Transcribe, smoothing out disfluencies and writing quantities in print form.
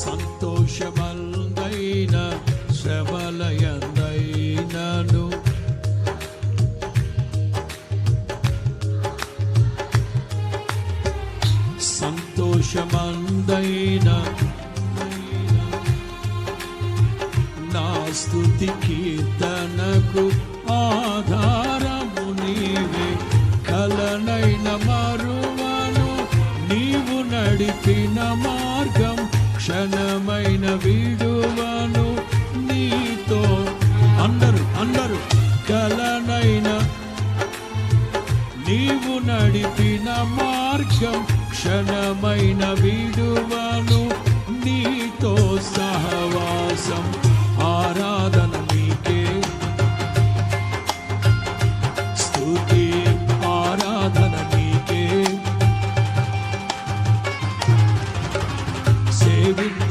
సంతోషమందైన శ్రమలయందైనను సంతోషమందైన నా స్తుతి కీర్తనకు ఆధారము నీవే. కలనైన మరువను నీవు నడిపిన మార్గం, క్షణమైన విడువను నీతో. అందరూ కలనైన నీవు నడిపిన మార్గం, క్షణమైన విడువను నీతో సహవాసం. ఆరాధన నీకే, స్తుతి ఆరాధన నీకే. సేవిక